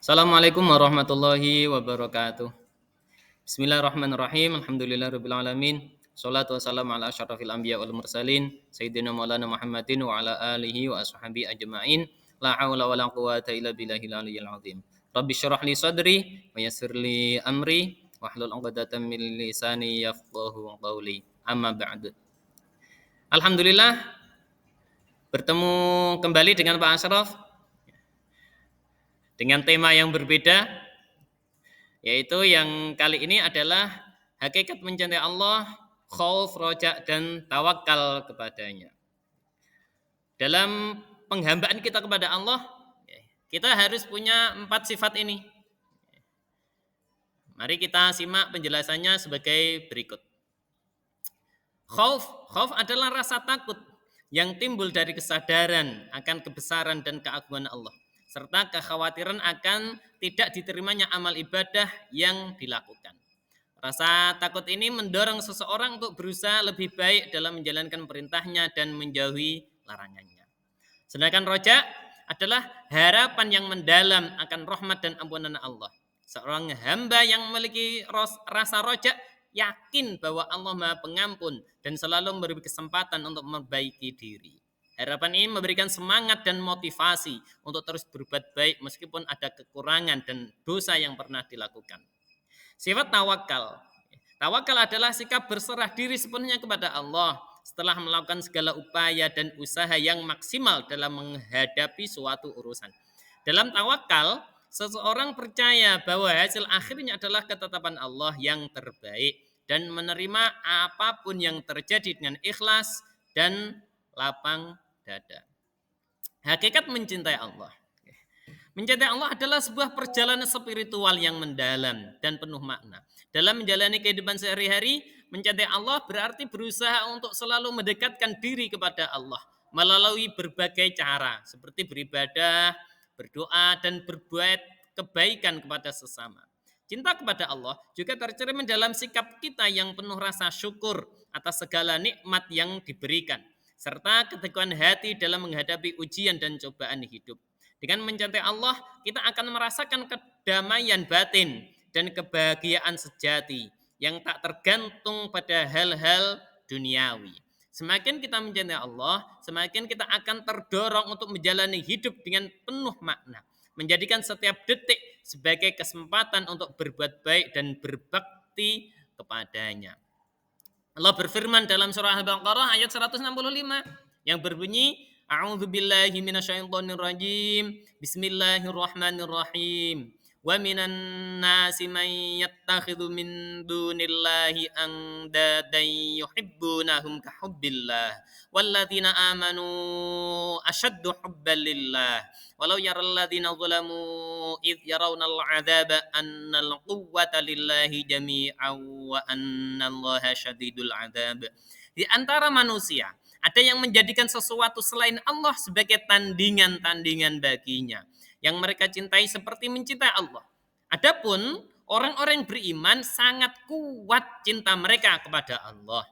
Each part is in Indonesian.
Assalamualaikum warahmatullahi wabarakatuh. Bismillahirrahmanirrahim. Alhamdulillahirabbil alamin. Shalatu wassalamu ala asyrafil anbiya wal mursalin sayyidina maulana Muhammadin wa ala alihi wa ashabihi ajmain. La haula wala quwata illa billahil aliyyil azim. Rabbi syrah li sadri wa yassir li amri wahlul 'uqdatam min lisani yafqahu qawli. Amma ba'du. Alhamdulillah bertemu kembali dengan Pak Ashraf dengan tema yang berbeda, yaitu yang kali ini adalah hakikat mencintai Allah, khauf, roja, dan tawakal kepadanya. Dalam penghambaan kita kepada Allah, kita harus punya 4 sifat ini. Mari kita simak penjelasannya sebagai berikut. Khauf adalah rasa takut yang timbul dari kesadaran akan kebesaran dan keagungan Allah, serta kekhawatiran akan tidak diterimanya amal ibadah yang dilakukan. Rasa takut ini mendorong seseorang untuk berusaha lebih baik dalam menjalankan perintahnya dan menjauhi larangannya. Sedangkan roja adalah harapan yang mendalam akan rahmat dan ampunan Allah. Seorang hamba yang memiliki rasa roja yakin bahwa Allah Maha Pengampun dan selalu memberi kesempatan untuk memperbaiki diri. Harapan ini memberikan semangat dan motivasi untuk terus berbuat baik meskipun ada kekurangan dan dosa yang pernah dilakukan. Sifat tawakal. Tawakal adalah sikap berserah diri sepenuhnya kepada Allah setelah melakukan segala upaya dan usaha yang maksimal dalam menghadapi suatu urusan. Dalam tawakal, seseorang percaya bahwa hasil akhirnya adalah ketetapan Allah yang terbaik dan menerima apapun yang terjadi dengan ikhlas dan lapang dada. Hakikat mencintai Allah. Mencintai Allah adalah sebuah perjalanan spiritual yang mendalam dan penuh makna. Dalam menjalani kehidupan sehari-hari, mencintai Allah berarti berusaha untuk selalu mendekatkan diri kepada Allah melalui berbagai cara seperti beribadah, berdoa, dan berbuat kebaikan kepada sesama. Cinta kepada Allah juga tercermin dalam sikap kita yang penuh rasa syukur atas segala nikmat yang diberikan, serta keteguhan hati dalam menghadapi ujian dan cobaan hidup. Dengan mencintai Allah, kita akan merasakan kedamaian batin dan kebahagiaan sejati yang tak tergantung pada hal-hal duniawi. Semakin kita mencintai Allah, semakin kita akan terdorong untuk menjalani hidup dengan penuh makna, menjadikan setiap detik sebagai kesempatan untuk berbuat baik dan berbakti kepadanya. Allah berfirman dalam surah Al-Baqarah ayat 165 yang berbunyi, A'udzu billahi minasyaitonir rajim. Bismillahirrahmanirrahim. Wa minan nasi man yattakhidhu min dunillahi andadan yuhibbunahum ka hubbillah. Walladzina amanu ashaddu hubban lillah. Walau yaral ladzina zalamu id yarawnal 'adzaba annal quwwata lillahi jami'an wa annallaha syadidul 'adzab. Di antara manusia ada yang menjadikan sesuatu selain Allah sebagai tandingan-tandingan baginya yang mereka cintai seperti mencintai Allah. Adapun orang-orang yang beriman sangat kuat cinta mereka kepada Allah.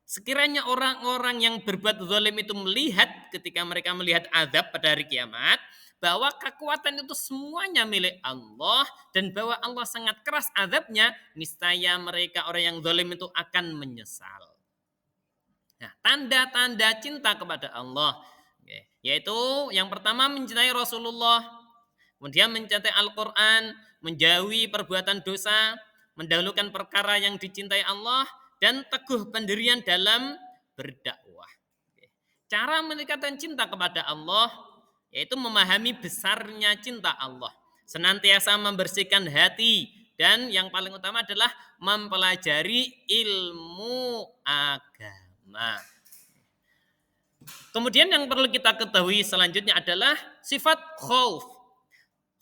Sekiranya orang-orang yang berbuat zalim itu melihat ketika mereka melihat azab pada hari kiamat, bahwa kekuatan itu semuanya milik Allah dan bahwa Allah sangat keras azabnya, niscaya mereka orang yang zalim itu akan menyesal. Nah, tanda-tanda cinta kepada Allah, yaitu yang pertama mencintai Rasulullah, kemudian mencintai Al-Quran, menjauhi perbuatan dosa, mendahulukan perkara yang dicintai Allah, dan teguh pendirian dalam berdakwah. Cara meningkatkan cinta kepada Allah, yaitu memahami besarnya cinta Allah, senantiasa membersihkan hati, dan yang paling utama adalah mempelajari ilmu agama. Kemudian yang perlu kita ketahui selanjutnya adalah sifat khauf.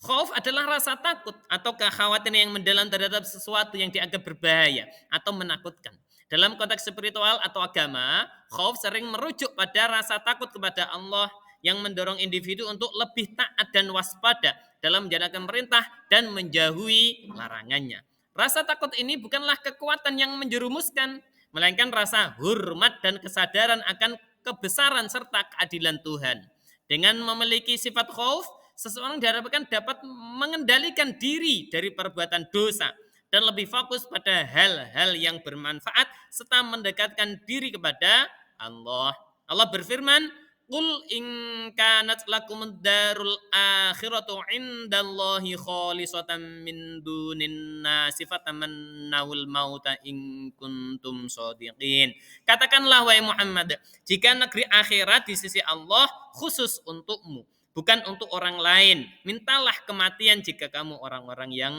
Khauf adalah rasa takut atau kekhawatiran yang mendalam terhadap sesuatu yang dianggap berbahaya atau menakutkan. Dalam konteks spiritual atau agama, khauf sering merujuk pada rasa takut kepada Allah yang mendorong individu untuk lebih taat dan waspada dalam menjalankan perintah dan menjauhi larangannya. Rasa takut ini bukanlah kekuatan yang menjerumuskan, melainkan rasa hormat dan kesadaran akan kebesaran serta keadilan Tuhan. Dengan memiliki sifat khauf, seseorang diharapkan dapat mengendalikan diri dari perbuatan dosa dan lebih fokus pada hal-hal yang bermanfaat serta mendekatkan diri kepada Allah. Allah berfirman, "Qul in kanat lakumud darul akhiratu indallahi khalisatan min dunin nasi fatamannawul mauta in kuntum shodiqin." Katakanlah wahai Muhammad, jika negeri akhirat di sisi Allah khusus untukmu, bukan untuk orang lain, mintalah kematian jika kamu orang-orang yang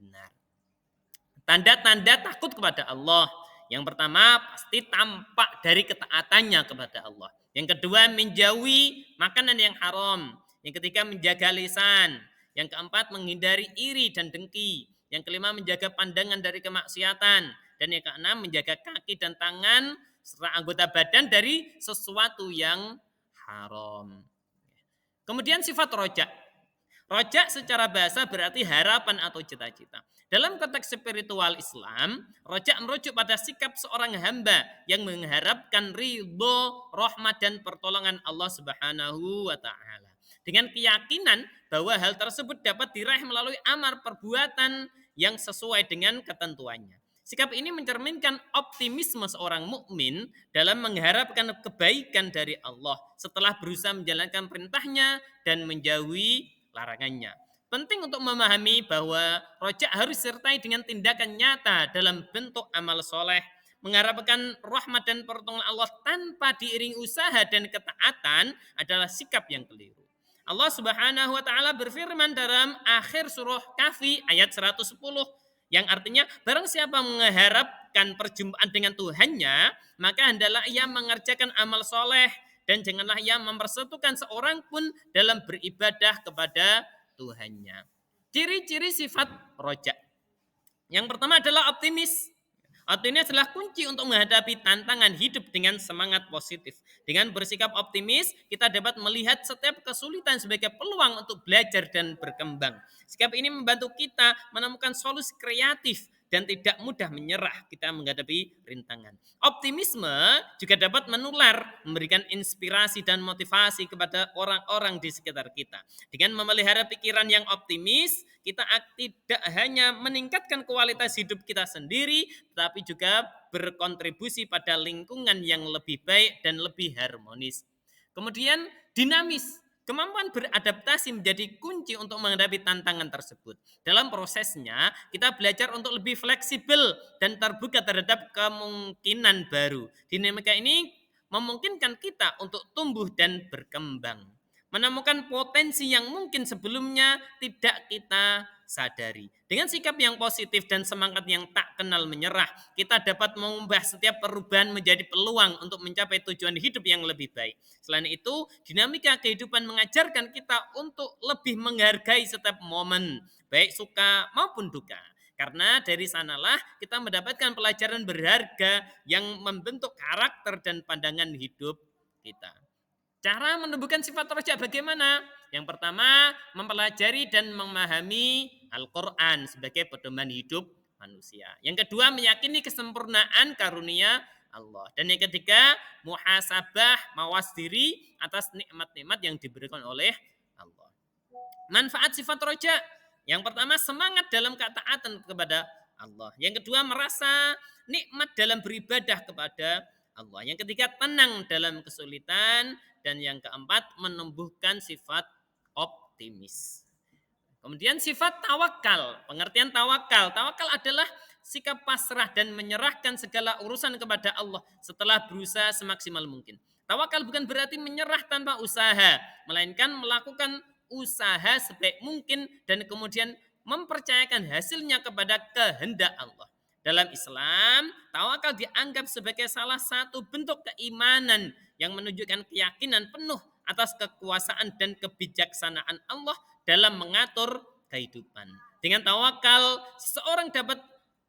benar. Tanda-tanda takut kepada Allah. Yang pertama pasti tampak dari ketaatannya kepada Allah. Yang kedua menjauhi makanan yang haram. Yang ketiga menjaga lisan. Yang keempat menghindari iri dan dengki. Yang kelima menjaga pandangan dari kemaksiatan. Dan yang keenam menjaga kaki dan tangan serta anggota badan dari sesuatu yang haram. Kemudian sifat rojak. Rojak secara bahasa berarti harapan atau cita-cita. Dalam konteks spiritual Islam, rojak merujuk pada sikap seorang hamba yang mengharapkan ridho, rahmat dan pertolongan Allah Subhanahu wa taala. Dengan keyakinan bahwa hal tersebut dapat diraih melalui amal perbuatan yang sesuai dengan ketentuannya. Sikap ini mencerminkan optimisme seorang mukmin dalam mengharapkan kebaikan dari Allah setelah berusaha menjalankan perintahnya dan menjauhi larangannya. Penting untuk memahami bahwa rojak harus disertai dengan tindakan nyata dalam bentuk amal soleh. Mengharapkan rahmat dan pertolongan Allah tanpa diiringi usaha dan ketaatan adalah sikap yang keliru. Allah Subhanahu wa taala berfirman dalam akhir surah Kahfi ayat 110 yang artinya barang siapa mengharapkan perjumpaan dengan Tuhannya, maka hendaklah ia mengerjakan amal soleh dan janganlah ia mempersatukan seorang pun dalam beribadah kepada Tuhannya. Ciri-ciri sifat rojak. Yang pertama adalah optimis. Optimis adalah kunci untuk menghadapi tantangan hidup dengan semangat positif. Dengan bersikap optimis, kita dapat melihat setiap kesulitan sebagai peluang untuk belajar dan berkembang. Sikap ini membantu kita menemukan solusi kreatif dan tidak mudah menyerah kita menghadapi rintangan. Optimisme juga dapat menular, memberikan inspirasi dan motivasi kepada orang-orang di sekitar kita. Dengan memelihara pikiran yang optimis, kita tidak hanya meningkatkan kualitas hidup kita sendiri, tetapi juga berkontribusi pada lingkungan yang lebih baik dan lebih harmonis. Kemudian dinamis. Kemampuan beradaptasi menjadi kunci untuk menghadapi tantangan tersebut. Dalam prosesnya, kita belajar untuk lebih fleksibel dan terbuka terhadap kemungkinan baru. Dinamika ini memungkinkan kita untuk tumbuh dan berkembang. Menemukan potensi yang mungkin sebelumnya tidak kita sadari. Dengan sikap yang positif dan semangat yang tak kenal menyerah, kita dapat mengubah setiap perubahan menjadi peluang untuk mencapai tujuan hidup yang lebih baik. Selain itu, dinamika kehidupan mengajarkan kita untuk lebih menghargai setiap momen, baik suka maupun duka. Karena dari sanalah kita mendapatkan pelajaran berharga yang membentuk karakter dan pandangan hidup kita. Cara menumbuhkan sifat rojak bagaimana? Yang pertama, mempelajari dan memahami Al-Quran sebagai pedoman hidup manusia. Yang kedua, meyakini kesempurnaan karunia Allah. Dan yang ketiga, muhasabah, mawas diri atas nikmat-nikmat yang diberikan oleh Allah. Manfaat sifat rojak. Yang pertama, semangat dalam ketaatan kepada Allah. Yang kedua, merasa nikmat dalam beribadah kepada Allah. Yang ketiga, tenang dalam kesulitan. Dan yang keempat, menumbuhkan sifat optimis. Kemudian sifat tawakal. Pengertian tawakal. Tawakal adalah sikap pasrah dan menyerahkan segala urusan kepada Allah setelah berusaha semaksimal mungkin. Tawakal bukan berarti menyerah tanpa usaha, melainkan melakukan usaha sebaik mungkin dan kemudian mempercayakan hasilnya kepada kehendak Allah. Dalam Islam, tawakal dianggap sebagai salah satu bentuk keimanan yang menunjukkan keyakinan penuh atas kekuasaan dan kebijaksanaan Allah dalam mengatur kehidupan. Dengan tawakal, seseorang dapat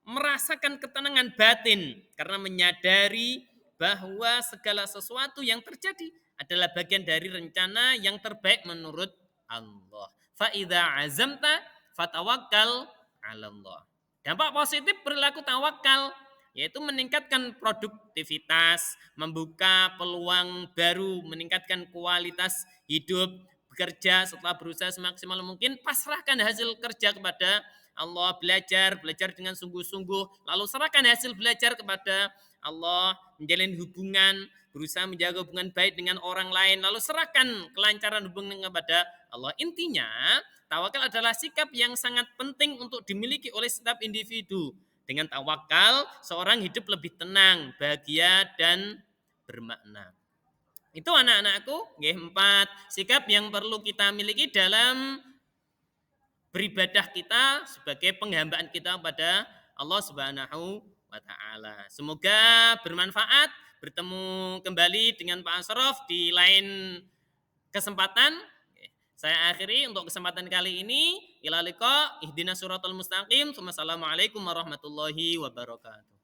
merasakan ketenangan batin karena menyadari bahwa segala sesuatu yang terjadi adalah bagian dari rencana yang terbaik menurut Allah. Fa idza azamta fatawakkal 'ala Allah. Dampak positif perilaku tawakal yaitu meningkatkan produktivitas, membuka peluang baru, meningkatkan kualitas hidup, bekerja, setelah berusaha semaksimal mungkin, pasrahkan hasil kerja kepada Allah, belajar dengan sungguh-sungguh, lalu serahkan hasil belajar kepada Allah, menjalin hubungan, berusaha menjaga hubungan baik dengan orang lain, lalu serahkan kelancaran hubungan kepada Allah. Intinya, tawakal adalah sikap yang sangat penting untuk dimiliki oleh setiap individu. Dengan tawakal, seorang hidup lebih tenang, bahagia, dan bermakna. Itu anak-anakku, nggih, 4 sikap yang perlu kita miliki dalam beribadah kita sebagai penghambaan kita pada Allah Subhanahu wa taala. Semoga bermanfaat. Bertemu kembali dengan Pak Asraf di lain kesempatan. Saya akhiri untuk kesempatan kali ini. Ila liqa, ihdinas siratal mustaqim. Wassalamualaikum warahmatullahi wabarakatuh.